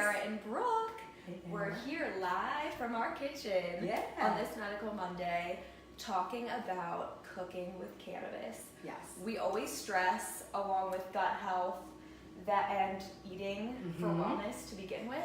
Sarah and Brooke. We're here live from our kitchen on this Medical Monday talking about cooking with cannabis. Yes. We always stress, along with gut health and eating for wellness to begin with,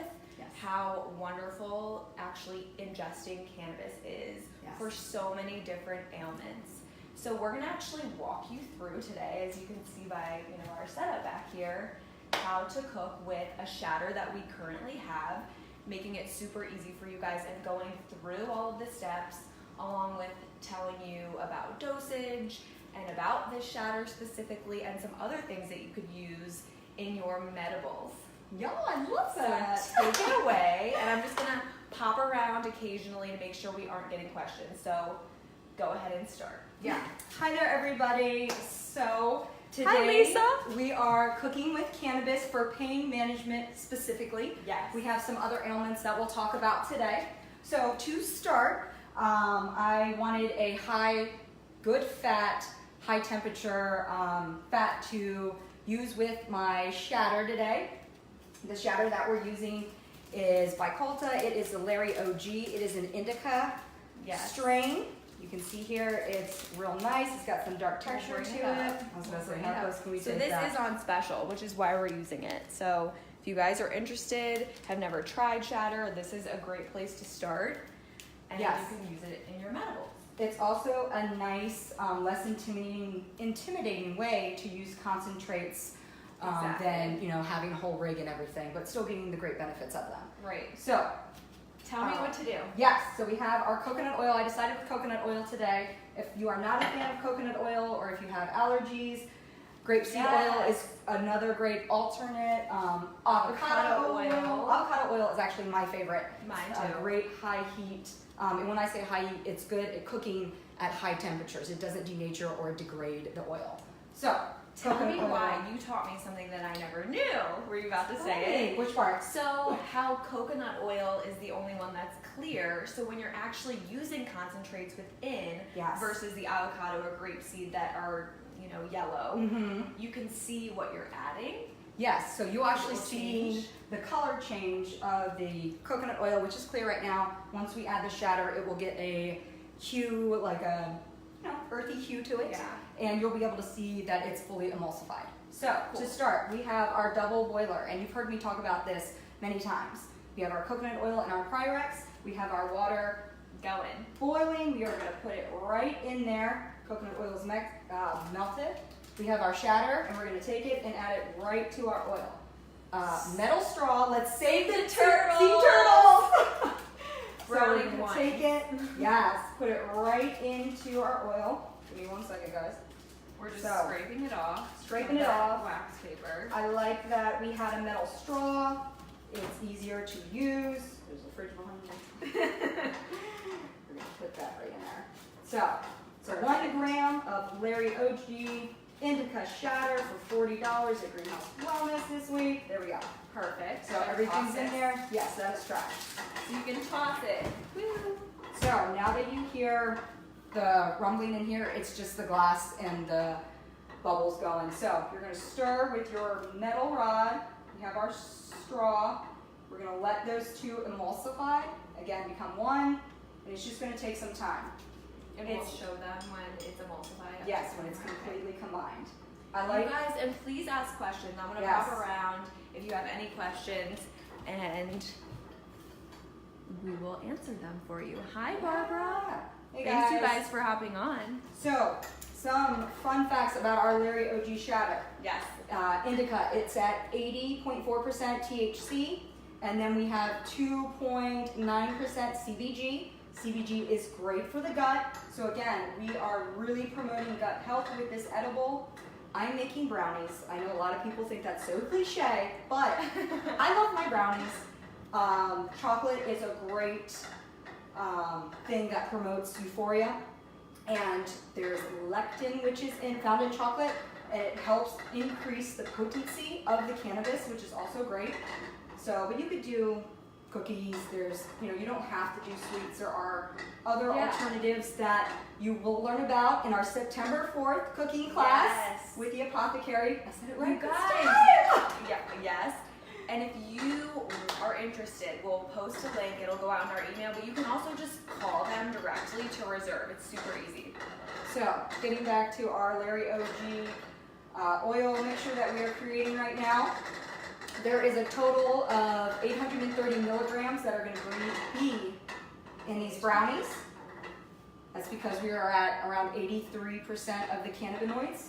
how wonderful actually ingesting cannabis is for so many different ailments. So we're going to actually walk you through today, as you can see by our setup back here, how to cook with a shatter that we currently have, making it super easy for you guys and going through all of the steps, along with telling you about dosage and about this shatter specifically and some other things that you could use in your medibles. Yeah, I love that. So take it away, and I'm just going to pop around occasionally to make sure we aren't getting questions. So go ahead and start. Yeah. Hi there, everybody. So today Hi, Lisa. We are cooking with cannabis for pain management specifically. Yes. We have some other ailments that we'll talk about today. So to start, I wanted a good fat, high temperature fat to use with my shatter today. The shatter that we're using is by Colta. It is the Larry OG. It is an indica strain. You can see here it's real nice. It's got some dark texture to it. I was going to say, how close can we So take this that? is on special, which is why we're using it. So if you guys are interested, have never tried shatter, this is a great place to start. And you can use it in your medibles. It's also a nice, less intimidating way to use concentrates than having a whole rig and everything, but still getting the great benefits of them. Right. So tell me what to do. Yes, so we have our coconut oil. I decided with coconut oil today. If you are not a fan of coconut oil or if you have allergies, grapeseed oil is another great alternate. Avocado oil. Avocado oil is actually my favorite. Mine too. Great high heat. And when I say high heat, it's good at cooking at high temperatures. It doesn't denature or degrade the oil. So tell me why. You taught me something that I never knew. Were you about to say it? Which part? So how coconut oil is the only one that's clear. So when you're actually using concentrates within versus the avocado or grapeseed that are yellow, you can see what you're adding. Yes, so you'll actually see the color change of the coconut oil, which is clear right now. Once we add the shatter, it will get a hue, like a earthy hue to it, and you'll be able to see that it's fully emulsified. So to start, we have our double boiler, and you've heard me talk about this many times. We have our coconut oil and our Pyrex. We have our water boiling. We are going to put it right in there. Coconut oil is melted. We have our shatter, and we're going to take it and add it right to our oil. Metal straw. Let's save the sea turtles. So we're going to take it, put it right into our oil. Give me 1 second, guys. We're just scraping it off. Scraping it off. Wax paper. I like that we had a metal straw. It's easier to use. There's a fridge behind me. We're going to put that right in there. So 1 gram of Larry OG Indica Shatter for $40 at Greenhouse Wellness this week. There we go. Perfect. So everything's in there. Yes, that's trash. So you can toss it. Woo. So now that you hear the rumbling in here, it's just the glass and the bubbles going. So you're going to stir with your metal rod. We have our straw. We're going to let those two emulsify. Again, become one. And it's just going to take some time. And we'll show them when it's emulsified. Yes, when it's completely combined. You guys, and please ask questions. I'm going to pop around if you have any questions, and we will answer them for you. Hi, Barbara. Hey, Thanks, you guys, for hopping on. So, some fun facts about our Larry OG Shatter. Yes. Indica, it's at 80.4% THC, and then we have 2.9% CBG. CBG is great for the gut. So again, we are really promoting gut health with this edible. I'm making brownies. I know a lot of people think that's so cliche, but I love my brownies. Chocolate is a great thing that promotes euphoria. And there's lectin, which is found in chocolate, and it helps increase the potency of the cannabis, which is also great. So, but you could do cookies. There's, you don't have to do sweets. There are other alternatives that you will learn about in our September 4th cooking class with the apothecary. I said it right. You guys. Yes. And if you are interested, we'll post a link. It'll go out in our email, but you can also just call them directly to reserve. It's super easy. So, getting back to our Larry OG oil mixture that we are creating right now, there is a total of 830 milligrams that are going to be in these brownies. That's because we are at around 83% of the cannabinoids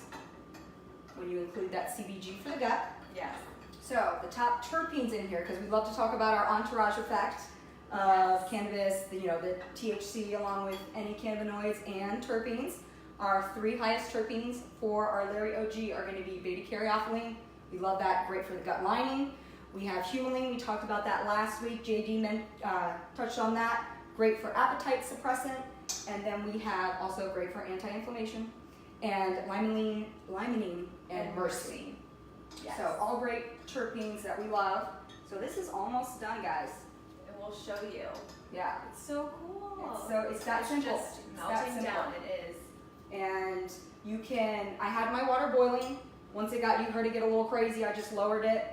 when you include that CBG for the gut. Yes. So the top terpenes in here, because we love to talk about our entourage effect of cannabis, the THC along with any cannabinoids and terpenes. Our 3 highest terpenes for our Larry OG are going to be beta-caryophyllene. We love that, great for the gut lining. We have humulene, we talked about that last week. JD touched on that, great for appetite suppressant. And then we have also great for anti-inflammation. And limonene and myrcene. Yes. So all great terpenes that we love. So this is almost done, guys. And we'll show you. Yeah. It's so cool. It's that simple. Just melting down. It is. And you can, I had my water boiling. Once you heard it get a little crazy, I just lowered it.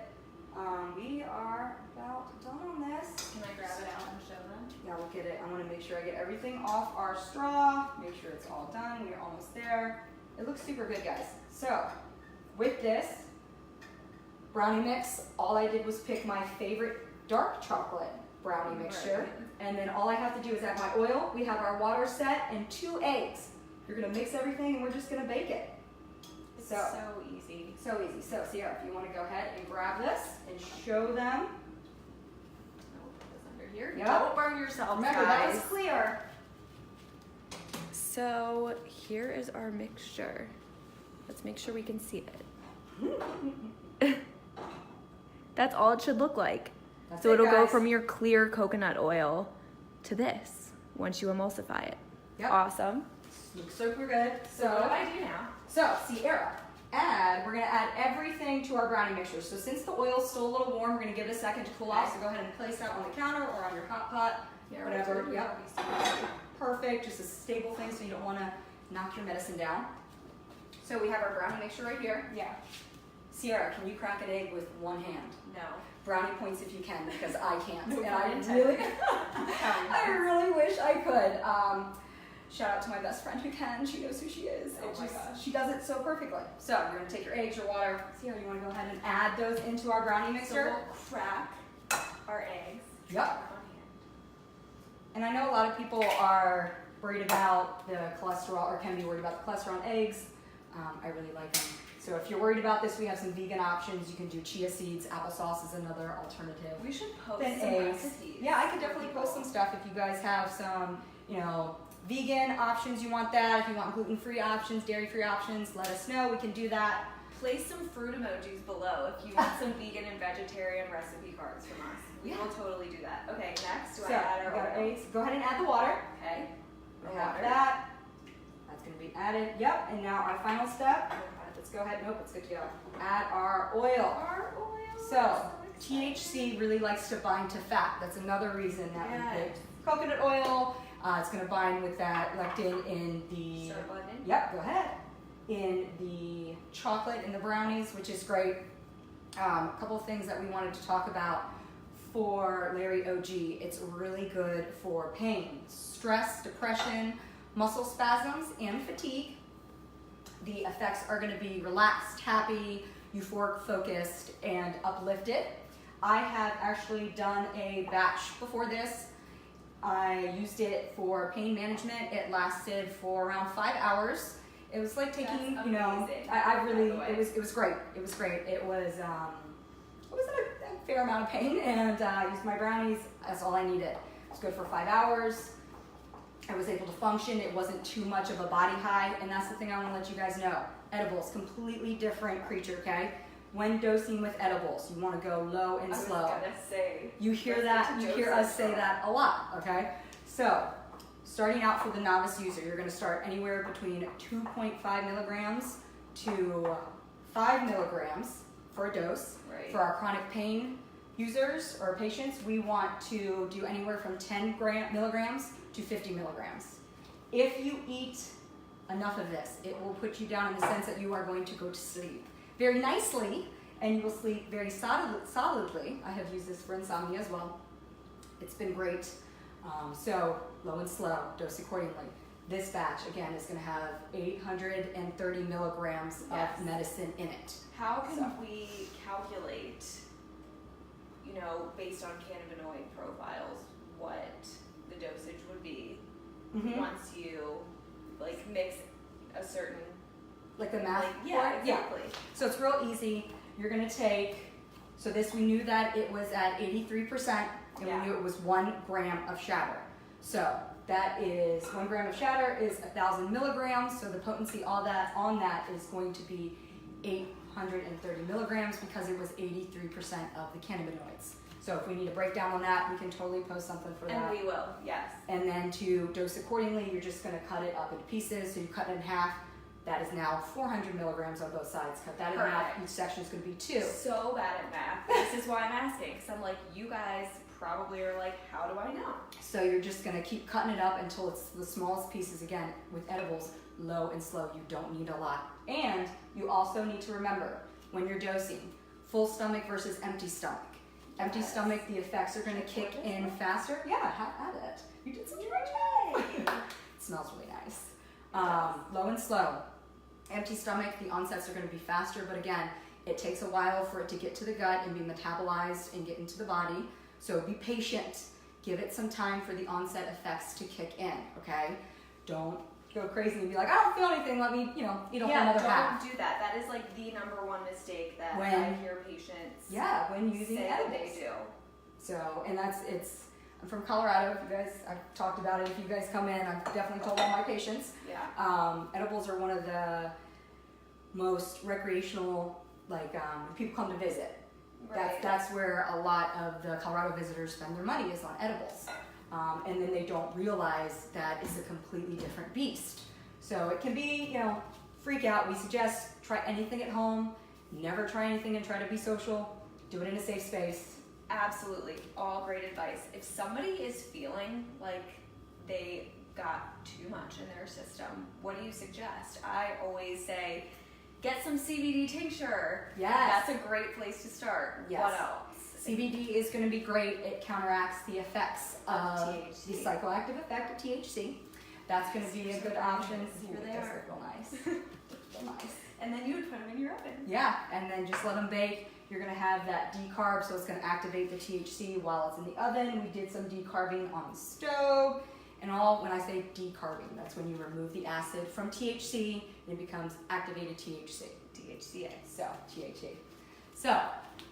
We are about done on this. Can I grab it out and show them? Yeah, we'll get it. I want to make sure I get everything off our straw. Make sure it's all done. We are almost there. It looks super good, guys. So, with this brownie mix, all I did was pick my favorite dark chocolate brownie mixture. Right. And then all I have to do is add my oil. We have our water set and 2 eggs. You're going to mix everything and we're just going to bake it. It's so easy. So easy. So, Sierra, if you want to go ahead and grab this and show them. I'll put this under here. Yep. Don't burn yourself, Remember, guys. that was clear. So here is our mixture. Let's make sure we can see it. That's all it should look like. So it'll go from your clear coconut oil to this once you emulsify it. Yep. Awesome. Looks super good. So what do I do now? So, Sierra, we're going to add everything to our brownie mixture. So since the oil's still a little warm, we're going to give it a second to cool off. So go ahead and place that on the counter or on your hot pot, whatever. Yep. Perfect. Just a stable thing so you don't want to knock your medicine down. So we have our brownie mixture right here. Yeah. Sierra, can you crack an egg with one hand? No. Brownie points if you can, because I can't. No And I really wish I could. Shout out to my best friend who can. She knows who she is. Oh my gosh. She does it so perfectly. So you're gonna take your eggs, your water. Sierra, you wanna go ahead and add those into our brownie mixture? So we'll crack our eggs. Yep. And I know a lot of people are worried about the cholesterol, or can be worried about the cholesterol in eggs. I really like them. So if you're worried about this, we have some vegan options. You can do chia seeds. Applesauce is another alternative. We should post Then some eggs. recipes. Yeah, I could definitely post some stuff if you guys have some, vegan options, you want that. If you want gluten-free options, dairy-free options, let us know. We can do that. Place some fruit emojis below if you want some vegan and vegetarian recipe cards from us. We will totally do that. Okay, next, do I add our oil? Eggs. Go ahead and add the water. Okay. We have that. That's going to be added. Yep, and now our final step. Let's go ahead. Nope, it's good to go. Add our oil. Our oil. So, THC really likes to bind to fat. That's another reason that we picked coconut oil. It's going to bind with that lectin in the... Start blending? Yep, go ahead. In the chocolate and the brownies, which is great. A couple of things that we wanted to talk about for Larry OG. It's really good for pain, stress, depression, muscle spasms, and fatigue. The effects are going to be relaxed, happy, euphoric, focused, and uplifted. I have actually done a batch before this. I used it for pain management. It lasted for around 5 hours. It was like taking, I really, it was great. It was great. It was in a fair amount of pain, and I used my brownies. That's all I needed. It was good for 5 hours. I was able to function. It wasn't too much of a body high, and that's the thing I want to let you guys know. Edibles, completely different creature, okay? When dosing with edibles, you want to go low and slow. I was gonna say. You hear that? You hear us say that a lot, okay? So, starting out for the novice user, you're going to start anywhere between 2.5 milligrams to 5 milligrams for a dose. Right. For our chronic pain users or patients, we want to do anywhere from 10 milligrams to 50 milligrams. If you eat enough of this, it will put you down in the sense that you are going to go to sleep very nicely and you will sleep very solidly. I have used this for insomnia as well. It's been great. So low and slow, dose accordingly. This batch, again, is going to have 830 milligrams of medicine in it. How can we calculate, you know, based on cannabinoid profiles, what the dosage would be once you like mix a certain, like the math? Yeah, exactly. So it's real easy. You're going to take, so this we knew that it was at 83%, and we knew it was 1 gram of shatter. So that is 1 gram of shatter is 1,000 milligrams. So the potency, all that on that is going to be 830 milligrams because it was 83% of the cannabinoids. So if we need a breakdown on that, we can totally post something for that. And we will, yes. And then to dose accordingly, you're just going to cut it up into pieces. So you cut it in half. That is now 400 milligrams on both sides. Cut that in half. Each section is going to be 2. So bad at math. This is why I'm asking. Because I'm like, you guys probably are like, how do I know? So you're just going to keep cutting it up until it's the smallest pieces. Again, with edibles, low and slow. You don't need a lot. And you also need to remember, when you're dosing, full stomach versus empty stomach. Empty stomach, the effects are going to kick in faster. Yeah, have it. You did some drinking. It smells really nice. Low and slow. Empty stomach, the onsets are going to be faster, but again, it takes a while for it to get to the gut and be metabolized and get into the body. So be patient. Give it some time for the onset effects to kick in, okay? Don't go crazy and be like, I don't feel anything, let me, eat a whole other half. Don't do that. That is like the #1 mistake that I hear patients when using say edibles. they do. So, and I'm from Colorado. If you guys, I've talked about it. If you guys come in, I've definitely told all my patients. Yeah. Edibles are one of the most recreational, people come to visit. Right. That's where a lot of the Colorado visitors spend their money is on edibles. And then they don't realize that it's a completely different beast. So it can be, freak out. We suggest try anything at home. Never try anything and try to be social. Do it in a safe space. Absolutely. All great advice. If somebody is feeling like they got too much in their system, what do you suggest? I always say, get some CBD tincture. Yes. That's a great place to start. Yes. What else? CBD is going to be great. It counteracts the effects of THC. the psychoactive effect of THC. That's going to be a good option. Here they are. Real nice. Real nice. And then you would put them in your oven. Yeah, and then just let them bake. You're going to have that decarb, so it's going to activate the THC while it's in the oven. We did some decarbing on the stove. And when I say decarbing, that's when you remove the acid from THC and it becomes activated THC. THCA, so THC. So,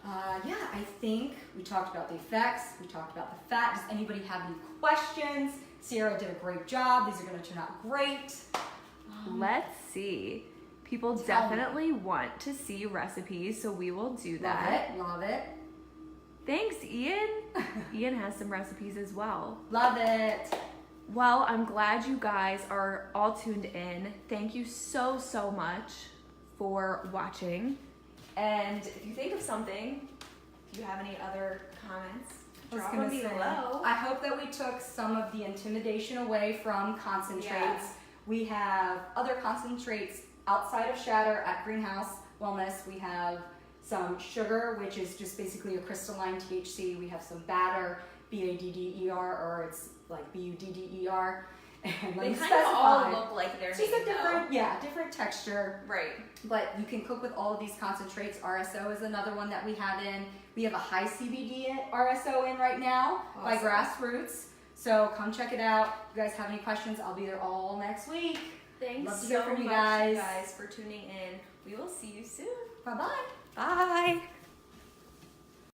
I think we talked about the effects. We talked about the fat. Does anybody have any questions? Sierra did a great job. These are going to turn out great. Let's see. People definitely want to see recipes, so we will do that. Love it. Thanks, Ian. Ian has some recipes as well. Love it. Well, I'm glad you guys are all tuned in. Thank you so, so much for watching. And if you think of something, if you have any other comments, drop them below. I hope that we took some of the intimidation away from concentrates. Yeah. We have other concentrates outside of shatter at Greenhouse Wellness. We have some sugar, which is just basically a crystalline THC. We have some batter, BADDER, or it's like BUDDER. And they kind of all look like they're just a different texture. Right. But you can cook with all of these concentrates. RSO is another one that we have in. We have a high CBD RSO in right now by Grassroots. So come check it out. If you guys have any questions, I'll be there all next week. Thanks Love to hear so from you much, guys. you guys, for tuning in. We will see you soon. Bye-bye. Bye.